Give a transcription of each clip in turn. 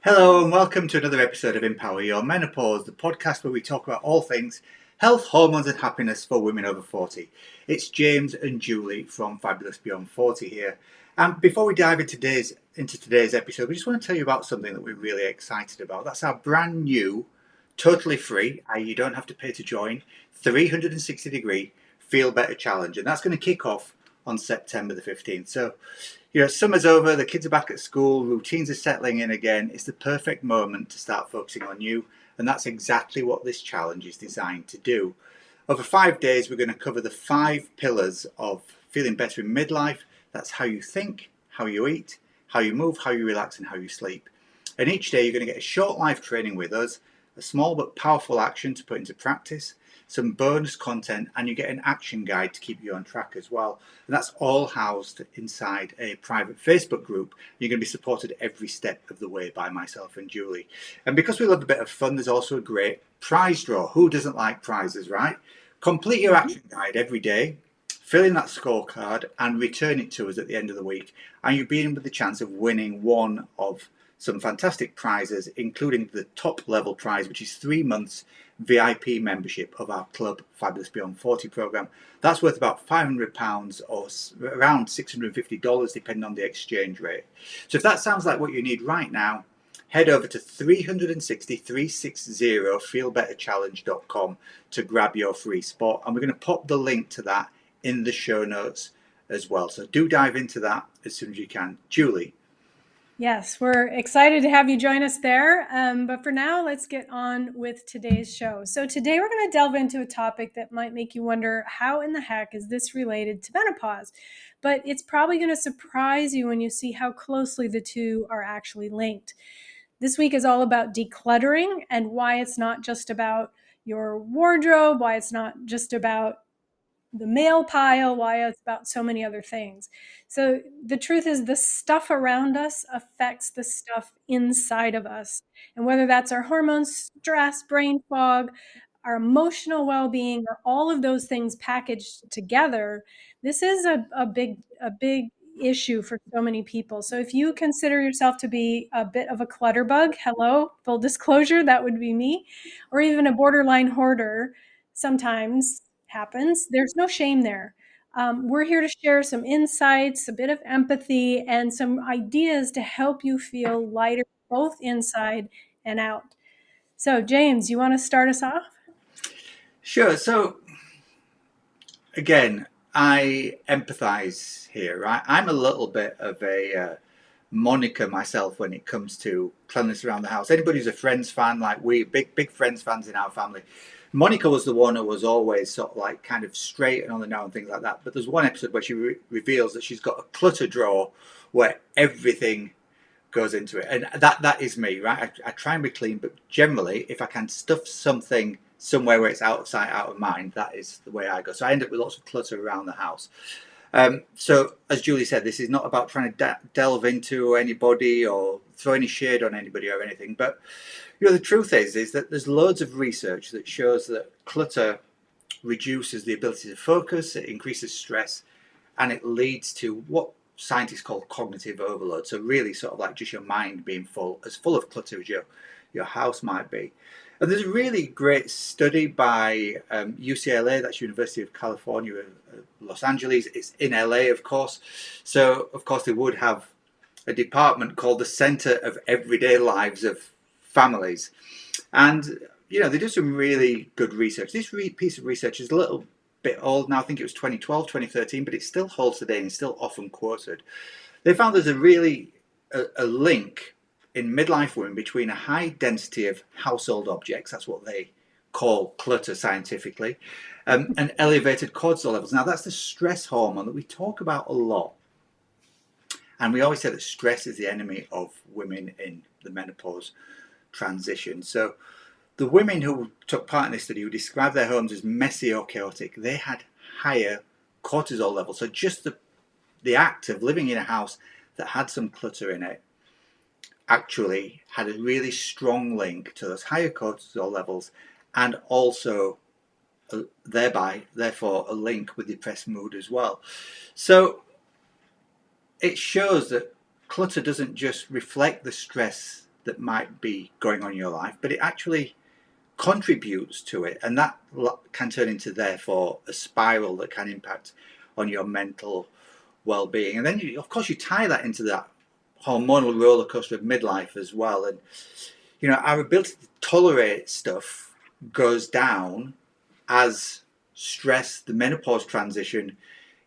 Hello and welcome to another episode of Empower Your Menopause, the podcast where we talk about all things health, hormones and happiness for women over 40. It's James and Juli from Fabulous Beyond 40 here. And before we dive into today's episode, we just want to tell you about something that we're really excited about. That's our brand new, totally free, you don't have to pay to join, 360-degree Feel Better Challenge. And that's going to kick off on September the 15th. So, summer's over, the kids are back at school, routines are settling in again. It's the perfect moment to start focusing on you, and that's exactly what this challenge is designed to do. Over 5 days, we're going to cover the 5 pillars of feeling better in midlife. That's how you think, how you eat, how you move, how you relax, and how you sleep. And each day, you're going to get a short live training with us, a small but powerful action to put into practice, some bonus content, and you get an action guide to keep you on track as well. And that's all housed inside a private Facebook group. You're going to be supported every step of the way by myself and Juli. And because we love a bit of fun, there's also a great prize draw. Who doesn't like prizes, right? Complete your action guide every day, fill in that scorecard and return it to us at the end of the week. And you'll be in with the chance of winning one of some fantastic prizes, including the top level prize, which is 3 months VIP membership of our club Fabulous Beyond 40 program. That's worth about £500 or around $650 depending on the exchange rate. So if that sounds like what you need right now, head over to 360feelbetterchallenge.com to grab your free spot, and we're going to pop the link to that in the show notes as well. So do dive into that as soon as you can. Juli. Yes, we're excited to have you join us there. But for now, let's get on with today's show. So today we're going to delve into a topic that might make you wonder, how in the heck is this related to menopause? But it's probably going to surprise you when you see how closely the two are actually linked. This week is all about decluttering and why it's not just about your wardrobe, why it's not just about the mail pile, why it's about so many other things. So the truth is, the stuff around us affects the stuff inside of us. And whether that's our hormones, stress, brain fog, our emotional well-being, or all of those things packaged together, this is a big issue for so many people. So if you consider yourself to be a bit of a clutterbug, hello, full disclosure, that would be me, or even a borderline hoarder, sometimes happens. There's no shame there. We're here to share some insights, a bit of empathy, and some ideas to help you feel lighter, both inside and out. So, James, you want to start us off? Sure. So, again, I empathize here, right? I'm a little bit of a moniker myself when it comes to cleanliness around the house. Anybody who's a Friends fan, like we, big Friends fans in our family, Monica was the one who was always sort of like kind of straight and on the now and things like that. But there's one episode where she reveals that she's got a clutter drawer where everything goes into it. And that is me, right? I try and be clean, but generally, if I can stuff something somewhere where it's out of sight, out of mind, that is the way I go. So I end up with lots of clutter around the house. So, as Juli said, this is not about trying to delve into anybody or throw any shade on anybody or anything. But the truth is that there's loads of research that shows that clutter reduces the ability to focus, it increases stress, and it leads to what scientists call cognitive overload. So really, sort of like just your mind being full of clutter as your house might be. And there's a really great study by UCLA, that's University of California, Los Angeles. It's in LA, of course. So, of course, they would have a department called the Center of Everyday Lives of Families. And, they do some really good research. This piece of research is a little bit old now. I think it was 2012, 2013, but it still holds today and still often quoted. They found there's a link in midlife women between a high density of household objects, that's what they call clutter scientifically, and elevated cortisol levels. Now, that's the stress hormone that we talk about a lot. And we always say that stress is the enemy of women in the menopause transition. So the women who took part in this study, who described their homes as messy or chaotic, they had higher cortisol levels. So just the act of living in a house that had some clutter in it actually had a really strong link to those higher cortisol levels, and also therefore a link with depressed mood as well. So it shows that clutter doesn't just reflect the stress that might be going on in your life, but it actually contributes to it, and that can turn into therefore a spiral that can impact on your mental well-being. And then of course you tie that into that hormonal roller coaster of midlife as well. And our ability to tolerate stuff goes down as stress, the menopause transition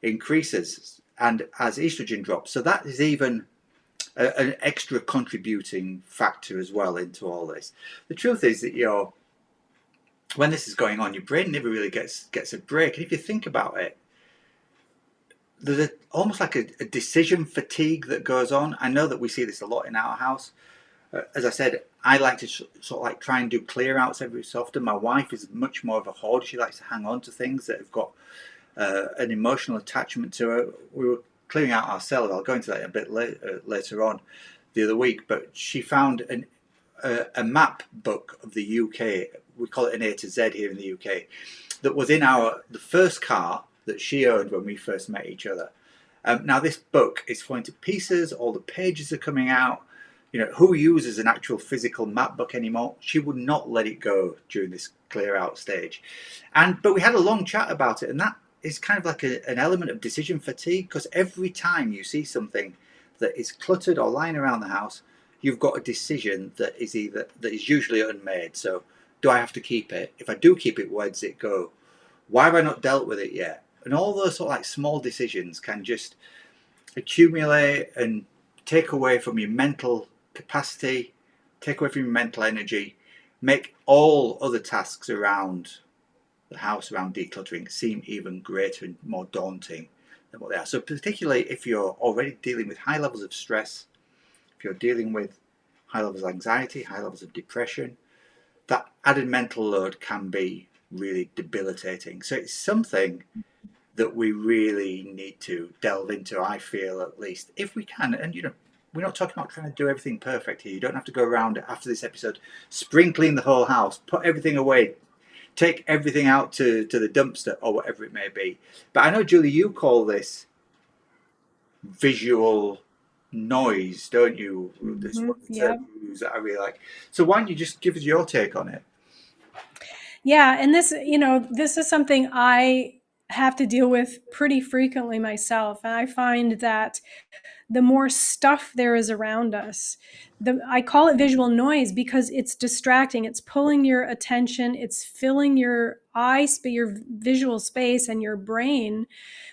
increases, and as estrogen drops. So that is even an extra contributing factor as well into all this. The truth is that when this is going on, your brain never really gets a break. And if you think about it, there's almost like a decision fatigue that goes on. I know that we see this a lot in our house. As I said, I like to sort of like try and do clear outs every so often. My wife is much more of a hoarder. She likes to hang on to things that have got an emotional attachment to her. We were clearing out our cellar. I'll go into that a bit later on the other week. But she found a map book of the UK. We call it an A to Z here in the UK. That was in the first car that she owned when we first met each other. Now this book is falling to pieces. All the pages are coming out. Who uses an actual physical map book anymore? She would not let it go during this clear out stage. But we had a long chat about it, and that is kind of like an element of decision fatigue, because every time you see something that is cluttered or lying around the house, you've got a decision that is usually unmade. So do I have to keep it? If I do keep it, where does it go? Why have I not dealt with it yet? And all those sort of like small decisions can just accumulate and take away from your mental capacity, take away from your mental energy, make all other tasks around the house, around decluttering, seem even greater and more daunting than what they are. So particularly if you're already dealing with high levels of stress, if you're dealing with high levels of anxiety, high levels of depression, that added mental load can be really debilitating. So it's something that we really need to delve into, I feel, at least, if we can. And we're not talking about trying to do everything perfect here. You don't have to go around after this episode sprinkling the whole house, put everything away, take everything out to the dumpster or whatever it may be. But I know, Julie, you call this visual noise, don't you? This one term you use that I really like. So why don't you just give us your take on it? Yeah, and this is something I have to deal with pretty frequently myself. And I find that the more stuff there is around us, I call it visual noise because it's distracting. It's pulling your attention. It's filling your your visual space and your brain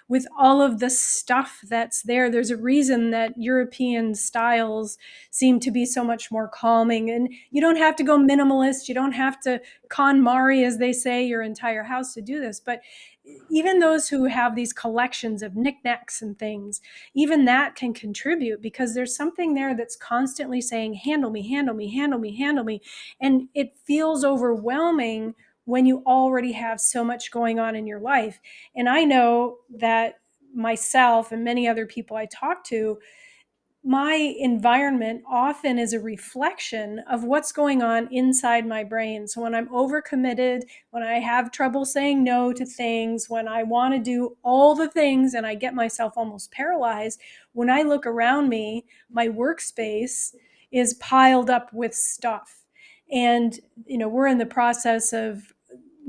with all of the stuff that's there. There's a reason that European styles seem to be so much more calming. And you don't have to go minimalist. You don't have to KonMari, as they say, your entire house to do this. But even those who have these collections of knickknacks and things, even that can contribute, because there's something there that's constantly saying, handle me, handle me, handle me, handle me. And it feels overwhelming when you already have so much going on in your life. And I know that myself and many other people I talk to, my environment often is a reflection of what's going on inside my brain. So when I'm overcommitted, when I have trouble saying no to things, when I want to do all the things and I get myself almost paralyzed, when I look around me, my workspace is piled up with stuff. And, we're in the process of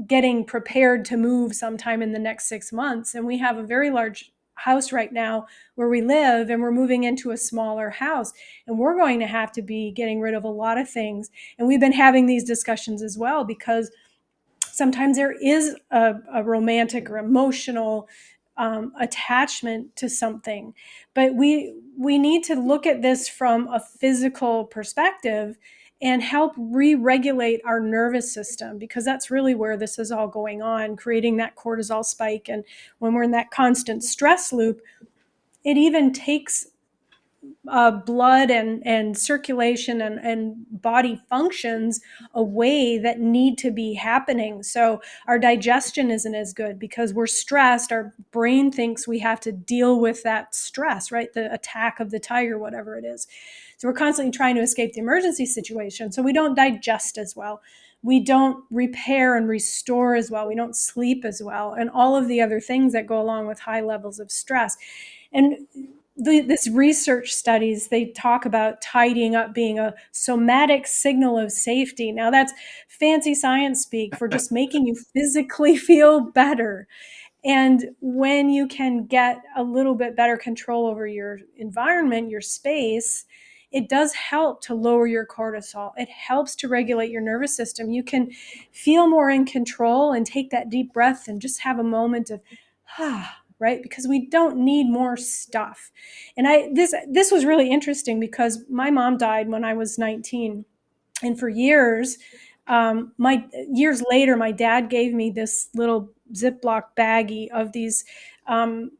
getting prepared to move sometime in the next 6 months. And we have a very large house right now where we live, and we're moving into a smaller house, and we're going to have to be getting rid of a lot of things. And we've been having these discussions as well, because sometimes there is a romantic or emotional attachment to something, but we need to look at this from a physical perspective and help re-regulate our nervous system, because that's really where this is all going on, creating that cortisol spike. And when we're in that constant stress loop, it even takes blood and circulation and body functions away that need to be happening. So our digestion isn't as good because we're stressed. Our brain thinks we have to deal with that stress, right? The attack of the tiger, whatever it is. So we're constantly trying to escape the emergency situation. So we don't digest as well. We don't repair and restore as well. We don't sleep as well. And all of the other things that go along with high levels of stress. And this research studies, they talk about tidying up being a somatic signal of safety. Now that's fancy science speak for just making you physically feel better. And when you can get a little bit better control over your environment, your space, it does help to lower your cortisol. It helps to regulate your nervous system. You can feel more in control and take that deep breath and just have a moment of, right? Because we don't need more stuff. And this was really interesting because my mom died when I was 19, and for years, my years later, my dad gave me this little Ziploc baggie of these um,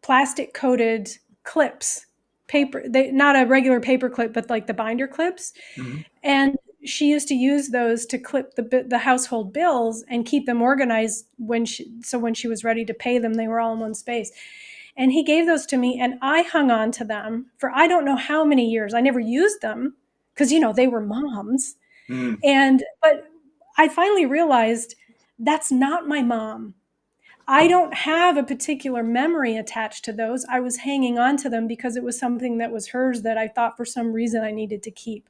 plastic coated clips, paper. They not a regular paper clip, but like the binder clips. Mm-hmm. And she used to use those to clip the household bills and keep them organized when she was ready to pay them, they were all in one space. And he gave those to me, and I hung on to them for I don't know how many years. I never used them because they were mom's. Mm. But I finally realized that's not my mom. I don't have a particular memory attached to those. I was hanging on to them because it was something that was hers that I thought for some reason I needed to keep.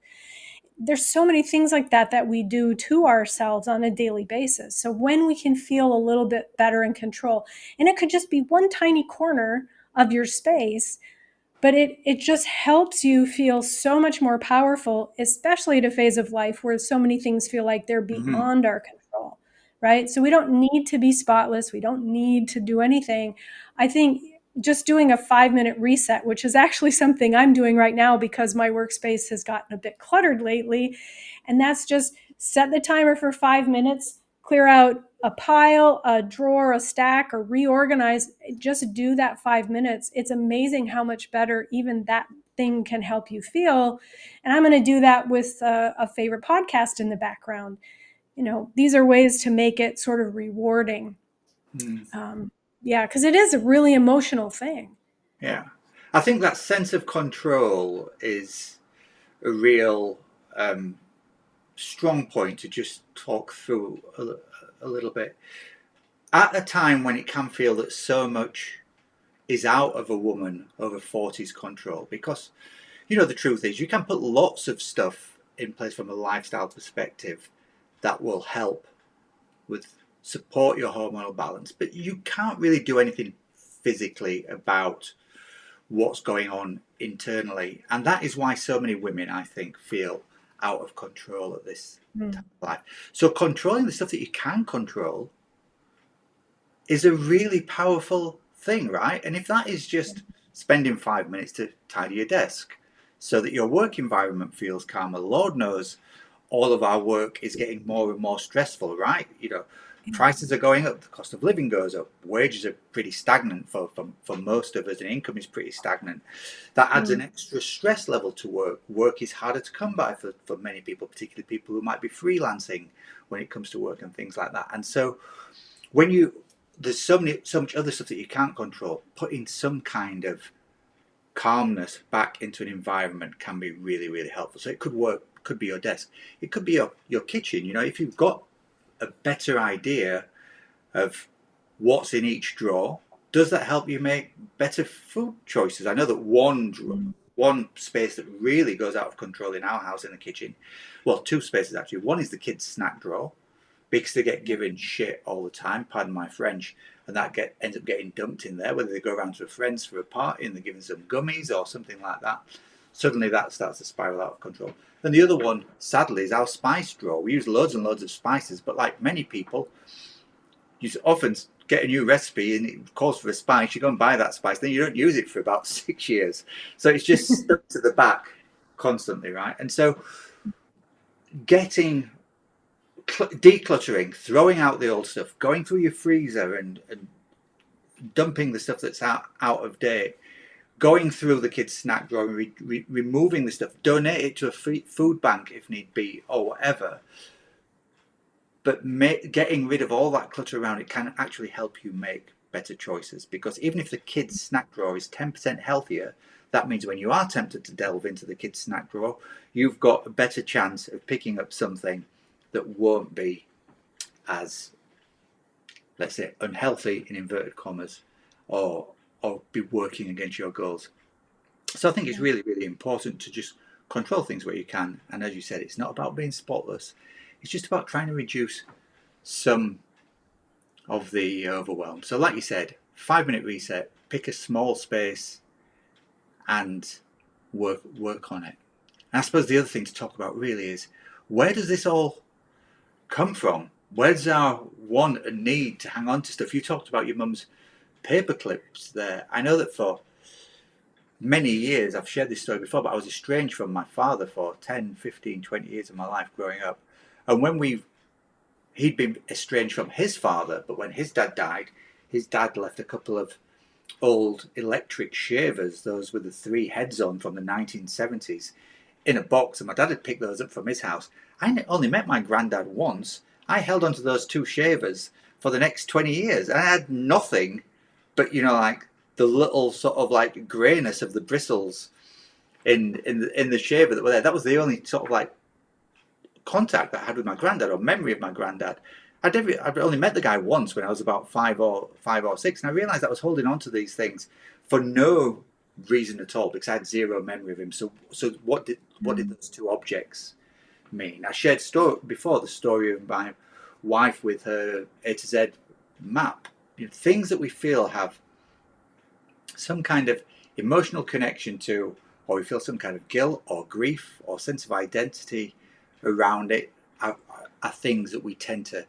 There's so many things like that we do to ourselves on a daily basis. So when we can feel a little bit better in control, and it could just be one tiny corner of your space, but it just helps you feel so much more powerful, especially at a phase of life where so many things feel like they're Mm-hmm. beyond our control, right? So we don't need to be spotless. We don't need to do anything. I think just doing a 5-minute reset, which is actually something I'm doing right now because my workspace has gotten a bit cluttered lately, and that's just set the timer for 5 minutes, clear out a pile, a drawer, a stack, or reorganize. Just do that 5 minutes. It's amazing how much better even that thing can help you feel. And I'm going to do that with a favorite podcast in the background. These are ways to make it sort of rewarding. Mm. Yeah, because it is a really emotional thing. Yeah. I think that sense of control is a real strong point to just talk through a little bit. At a time when it can feel that so much is out of a woman over 40's control, because the truth is you can put lots of stuff in place from a lifestyle perspective that will help with support your hormonal balance, but you can't really do anything physically about what's going on internally. And that is why so many women, I think, feel out of control at this time of life. So controlling the stuff that you can control is a really powerful thing, right? And if that is just spending 5 minutes to tidy your desk so that your work environment feels calmer, Lord knows all of our work is getting more and more stressful, right? Prices are going up, the cost of living goes up, wages are pretty stagnant for most of us, and income is pretty stagnant. That adds an extra stress level to work. Work is harder to come by for many people, particularly people who might be freelancing when it comes to work and things like that. And so there's so much other stuff that you can't control, putting some kind of calmness back into an environment can be really, really helpful. So it could be your desk, it could be your kitchen. If you've got a better idea of what's in each drawer, does that help you make better food choices? I know that one space that really goes out of control in our house in the kitchen, well, two spaces actually. One is the kids' snack drawer, because they get given shit all the time, pardon my French, and that ends up getting dumped in there, whether they go around to a friend's for a party and they're given some gummies or something like that. Suddenly that starts to spiral out of control. And the other one, sadly, is our spice drawer. We use loads and loads of spices, but like many people, you often get a new recipe and it calls for a spice, you go and buy that spice, then you don't use it for about 6 years. So it's just stuck to the back constantly, right? And so decluttering, throwing out the old stuff, going through your freezer and dumping the stuff that's out of date, going through the kids' snack drawer, removing the stuff, donate it to a food bank if need be, or whatever. But getting rid of all that clutter around it can actually help you make better choices, because even if the kids' snack drawer is 10% healthier, that means when you are tempted to delve into the kids' snack drawer, you've got a better chance of picking up something that won't be as, let's say, unhealthy in inverted commas, or or be working against your goals. So I think it's Yeah. really, really important to just control things where you can. And as you said, it's not about being spotless. It's just about trying to reduce some of the overwhelm. So like you said, 5 minute reset, pick a small space and work on it. And I suppose the other thing to talk about really is, where does this all come from? Where's our want and need to hang on to stuff? You talked about your mum's paper clips there. I know that for many years, I've shared this story before, but I was estranged from my father for 10, 15, 20 years of my life growing up. And when he'd been estranged from his father, but when his dad died, his dad left a couple of old electric shavers, those with the three heads on from the 1970s, in a box. And my dad had picked those up from his house. I only met my granddad once. I held onto those two shavers for the next 20 years. And I had nothing but, like the little sort of like greyness of the bristles in the shaver that were there. That was the only sort of like contact that I had with my granddad, or memory of my granddad. I'd only met the guy once when I was about five or six, and I realised I was holding on to these things for no reason at all, because I had zero memory of him. So what did those two objects mean? I shared before the story of my wife with her A to Z map. Things that we feel have some kind of emotional connection to, or we feel some kind of guilt or grief or sense of identity around it, are things that we tend to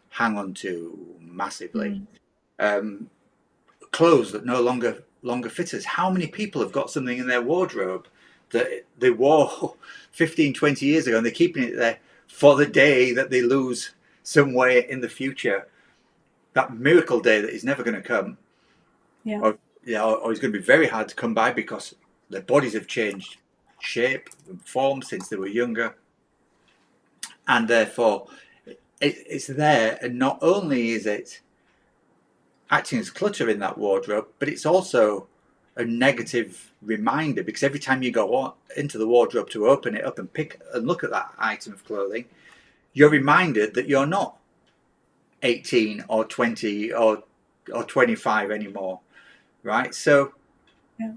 hang on to massively. Um, Clothes that no longer fit us. How many people have got something in their wardrobe that they wore 15, 20 years ago, and they're keeping it there for the day that they lose some weight in the future, that miracle day that is never going to come, Yeah. or or is going to be very hard to come by because their bodies have changed shape and form since they were younger, and therefore it's there. And not only is it acting as clutter in that wardrobe, but it's also a negative reminder, because every time you go into the wardrobe to open it up and pick and look at that item of clothing, you're reminded that you're not 18 or 20 or 25 anymore, right? So Yeah.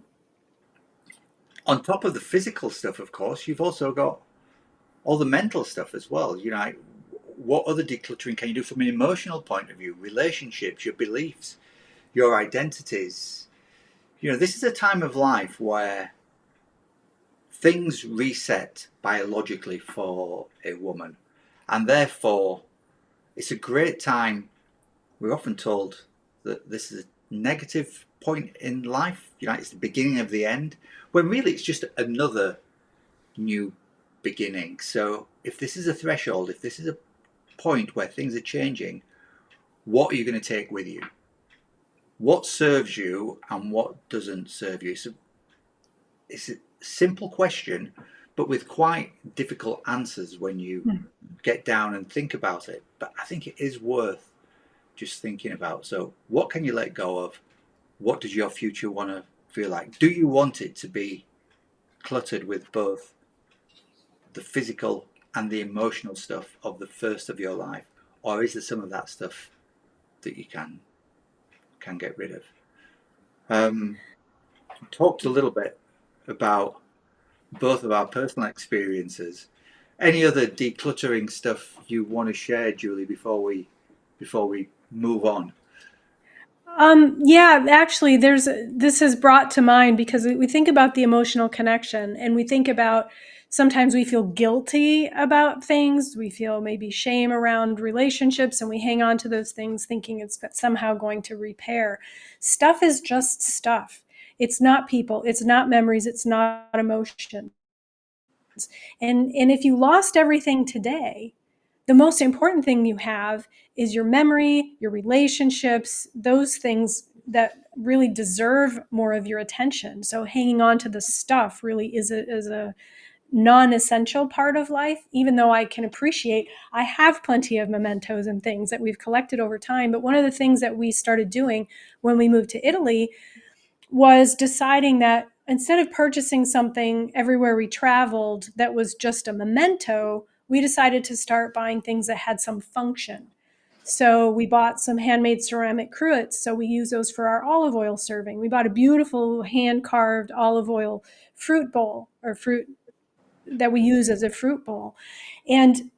on top of the physical stuff, of course, you've also got all the mental stuff as well. What other decluttering can you do from an emotional point of view? Relationships, your beliefs, your identities. This is a time of life where things reset biologically for a woman, and therefore it's a great time. We're often told that this is a negative point in life, it's the beginning of the end, when really it's just another new beginning. So if this is a threshold, if this is a point where things are changing, what are you going to take with you? What serves you and what doesn't serve you? So it's a simple question, but with quite difficult answers when you get down and think about it. But I think it is worth just thinking about. So what can you let go of? What does your future want to feel like? Do you want it to be cluttered with both the physical and the emotional stuff of the first of your life, or is there some of that stuff that you can get rid of? Um, Talked a little bit about both of our personal experiences. Any other decluttering stuff you want to share, Julie, before we move on? Yeah, actually, this is brought to mind because we think about the emotional connection, and we think about sometimes we feel guilty about things. We feel maybe shame around relationships, and we hang on to those things thinking it's somehow going to repair. Stuff is just stuff. It's not people. It's not memories. It's not emotions. And if you lost everything today, the most important thing you have is your memory, your relationships, those things that really deserve more of your attention. So hanging on to the stuff really is a non-essential part of life, even though I can appreciate I have plenty of mementos and things that we've collected over time. But one of the things that we started doing when we moved to Italy was deciding that instead of purchasing something everywhere we traveled that was just a memento, we decided to start buying things that had some function. So we bought some handmade ceramic cruets. So we use those for our olive oil serving. We bought a beautiful hand carved olive oil fruit bowl, or fruit that we use as a fruit bowl. And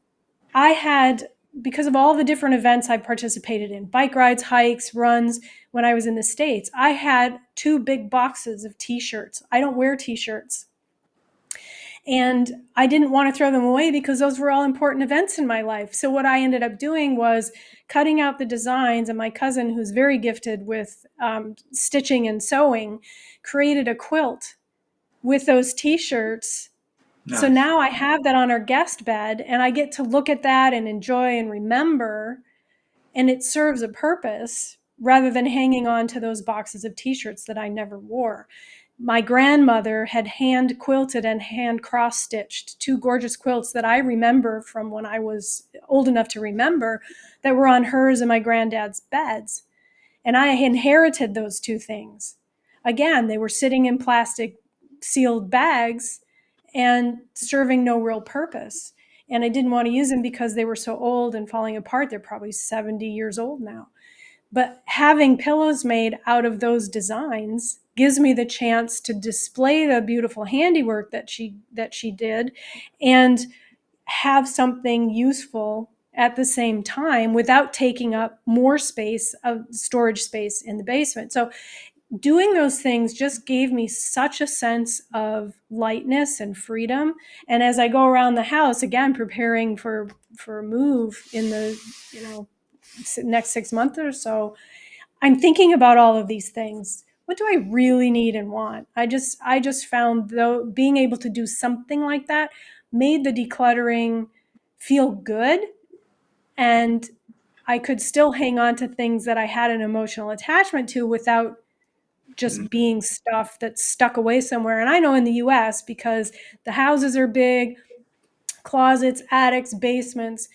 I had, because of all the different events I participated in, bike rides, hikes, runs, when I was in the States, I had 2 big boxes of t-shirts. I don't wear t-shirts. And I didn't want to throw them away because those were all important events in my life. So what I ended up doing was cutting out the designs, and my cousin, who's very gifted with stitching and sewing, created a quilt with those t-shirts. So Nice. now I have that on our guest bed, and I get to look at that and enjoy and remember, and it serves a purpose rather than hanging on to those boxes of t-shirts that I never wore. My grandmother had hand quilted and hand cross stitched 2 gorgeous quilts that I remember from when I was old enough to remember, that were on hers and my granddad's beds. And I inherited those 2 things. Again, they were sitting in plastic sealed bags and serving no real purpose. And I didn't want to use them because they were so old and falling apart. They're probably 70 years old now. But having pillows made out of those designs gives me the chance to display the beautiful handiwork that she did, and have something useful at the same time without taking up more space of storage space in the basement. So doing those things just gave me such a sense of lightness and freedom. And as I go around the house, again, preparing for a move in the, next 6 months or so, I'm thinking about all of these things. What do I really need and want? I just found, though, being able to do something like that made the decluttering feel good, and I could still hang on to things that I had an emotional attachment to without Mm, just being stuff that's stuck away somewhere. And I know in the US, because the houses are big, closets, attics, basements,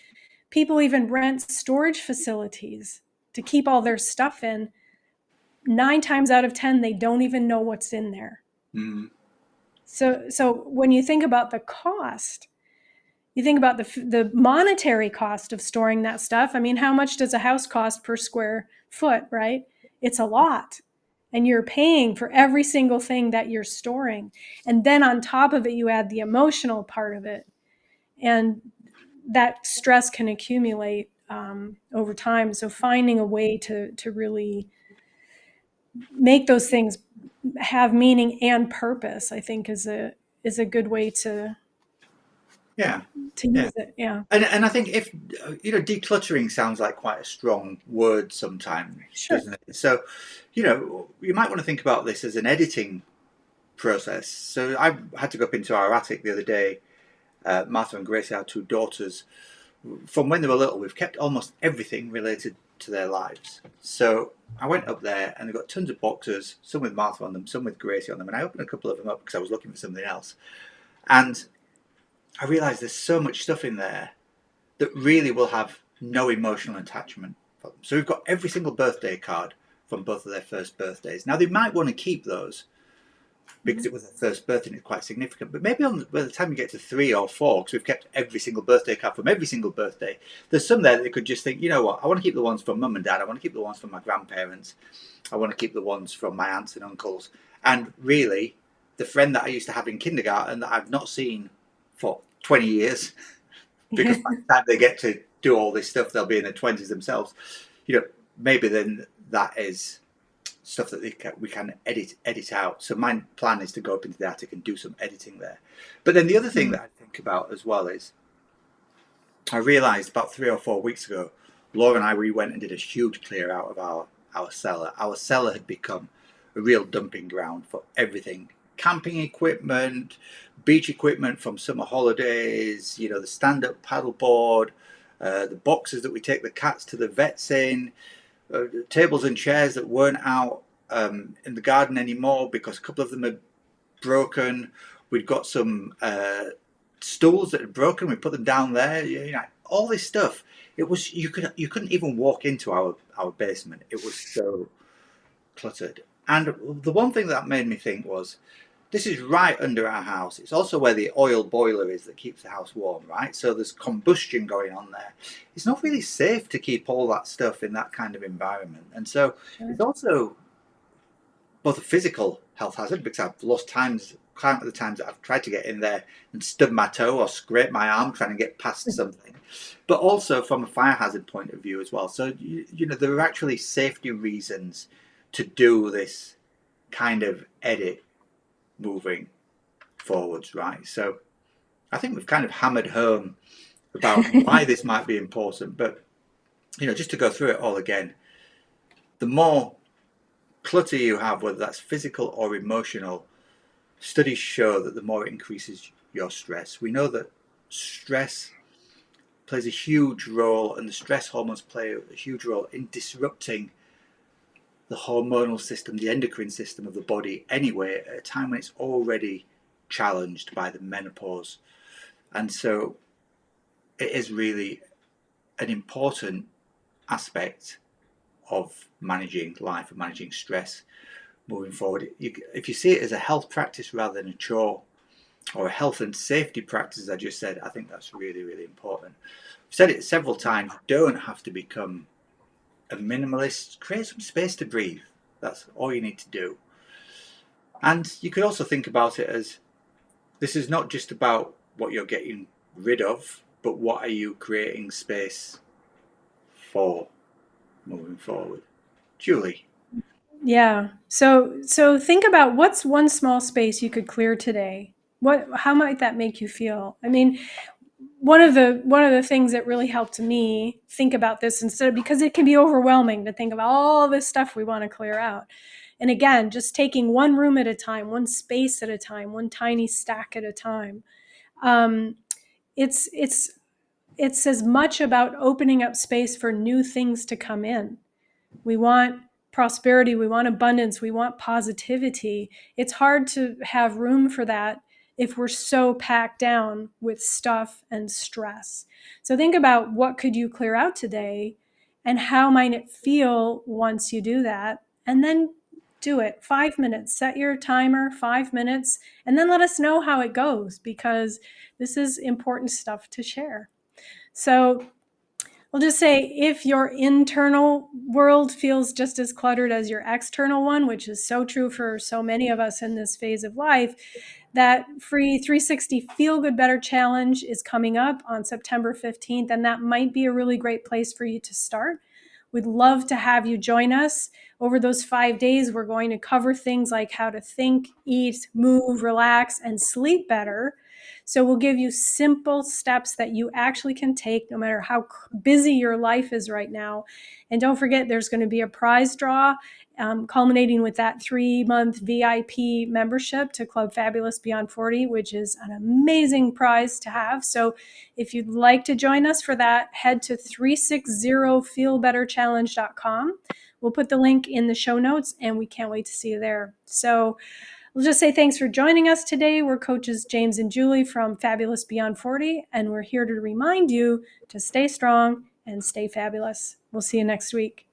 people even rent storage facilities to keep all their stuff in. 9 times out of 10, they don't even know what's in there. mm, So when you think about the cost, you think about the monetary cost of storing that stuff. I mean, how much does a house cost per square foot, right? It's a lot. And you're paying for every single thing that you're storing. And then on top of it, you add the emotional part of it. And that stress can accumulate over time. So finding a way to really make those things have meaning and purpose, I think, is a good way yeah, to yeah. use it. Yeah, And I think if decluttering sounds like quite a strong word sometimes, sure. doesn't it? So, you might want to think about this as an editing process. So I had to go up into our attic the other day. Martha and Gracie, our 2 daughters, from when they were little, we've kept almost everything related to their lives. So I went up there and they've got tons of boxes, some with Martha on them, some with Gracie on them. And I opened a couple of them up because I was looking for something else. And I realised there's so much stuff in there that really will have no emotional attachment for them. So we've got every single birthday card from both of their first birthdays. Now they might want to keep those because Mhm. it was their first birthday and it's quite significant. But maybe by the time you get to 3 or 4, because we've kept every single birthday card from every single birthday, there's some there that they could just think, you know what, I want to keep the ones from mum and dad, I want to keep the ones from my grandparents, I want to keep the ones from my aunts and uncles. And really, the friend that I used to have in kindergarten that I've not seen for 20 years, because by the time they get to do all this stuff, they'll be in their 20s themselves. Maybe then that is stuff that we can edit out. So my plan is to go up into the attic and do some editing there. But then the other thing Mm. that I think about as well is I realised about 3 or 4 weeks ago, Laura and we went and did a huge clear out of our cellar. Our cellar had become a real dumping ground for everything. Camping equipment, beach equipment from summer holidays, the stand-up paddleboard, the boxes that we take the cats to the vets in, tables and chairs that weren't out in the garden anymore because a couple of them had broken. We'd got some stools that had broken. We put them down there. All this stuff. It was you couldn't even walk into our basement. It was so cluttered. And the one thing that made me think was, this is right under our house. It's also where the oil boiler is that keeps the house warm, right? So there's combustion going on there. It's not really safe to keep all that stuff in that kind of environment. And so Sure. it's also both a physical health hazard because I've lost count of the times that I've tried to get in there and stubbed my toe or scraped my arm trying to get past something, but also from a fire hazard point of view as well. So, there are actually safety reasons to do this kind of edit moving forwards, right? So I think we've kind of hammered home about why this might be important, but just to go through it all again, the more clutter you have, whether that's physical or emotional, studies show that the more it increases your stress. We know that stress plays a huge role, and the stress hormones play a huge role in disrupting the hormonal system, the endocrine system of the body anyway, at a time when it's already challenged by the menopause. And so it is really an important aspect of managing life and managing stress moving forward. If you see it as a health practice rather than a chore, or a health and safety practice, as I just said, I think that's really, really important. I've said it several times, you don't have to become a minimalist. Create some space to breathe. That's all you need to do. And you could also think about it as, this is not just about what you're getting rid of, but what are you creating space for moving forward. Julie. Yeah. So think about what's one small space you could clear today. How might that make you feel? I mean, one of the things that really helped me think about this, instead of, because it can be overwhelming to think about all this stuff we want to clear out. And again, just taking one room at a time, one space at a time, one tiny stack at a time. Um, it's as much about opening up space for new things to come in. We want prosperity, we want abundance, we want positivity. It's hard to have room for that if we're so packed down with stuff and stress. So think about, what could you clear out today, and how might it feel once you do that? And then do it. 5 minutes. Set your timer, 5 minutes, and then let us know how it goes, because this is important stuff to share. So we'll just say, if your internal world feels just as cluttered as your external one, which is so true for so many of us in this phase of life, that free 360 Feel Good Better Challenge is coming up on September 15th, and that might be a really great place for you to start. We'd love to have you join us. Over those 5 days, we're going to cover things like how to think, eat, move, relax, and sleep better. So we'll give you simple steps that you actually can take no matter how busy your life is right now. And don't forget, there's going to be a prize draw, culminating with that 3-month VIP membership to Club Fabulous Beyond 40, which is an amazing prize to have. So if you'd like to join us for that, head to 360feelbetterchallenge.com. We'll put the link in the show notes, and we can't wait to see you there. So we'll just say thanks for joining us today. We're coaches James and Julie from Fabulous Beyond 40, and we're here to remind you to stay strong and stay fabulous. We'll see you next week.